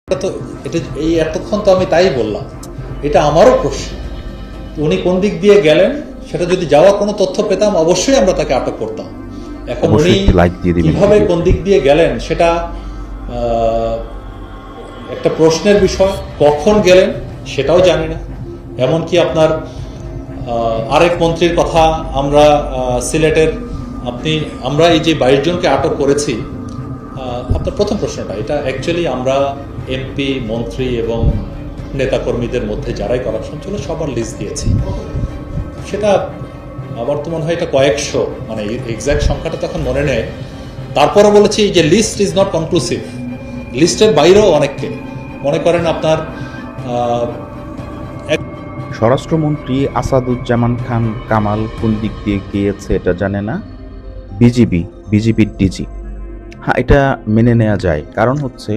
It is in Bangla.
এটা তো এটা এই এতক্ষণ তো আমি তাই বললাম, এটা আমারও প্রশ্ন। উনি কোন দিক দিয়ে গেলেন সেটা যদি যাওয়ার কোনো তথ্য পেতাম অবশ্যই আমরা তাকে আটক করতাম। এখন উনি কিভাবে কোন দিক দিয়ে গেলেন সেটা একটা প্রশ্নের বিষয়। কখন গেলেন সেটাও জানি না। এমনকি আপনার আরেক মন্ত্রীর কথা আমরা সিলেটের আমরা এই যে 22 জনকে আটক করেছি, আপনার প্রথম প্রশ্নটা এটা অ্যাকচুয়ালি আমরা এমপি মন্ত্রী এবং নেতাকর্মীদের মধ্যে যারাই করাপশন ছিল সবার লিস্ট দিয়েছি। সেটা আমার তো মনে হয় এটা কয়েকশো, মানে এক্সাক্ট সংখ্যাটা তখন মনে নেই। তারপরে বলেছি যে লিস্ট ইজ নট কনক্লুসিভ, লিস্টের বাইরেও অনেককে মনে করেন আপনার স্বরাষ্ট্রমন্ত্রী আসাদুজ্জামান খান কামাল কোন দিক দিয়ে গিয়েছে এটা জানে না বিজিবির ডিজি। হ্যাঁ, এটা মেনে নেওয়া যায়, কারণ হচ্ছে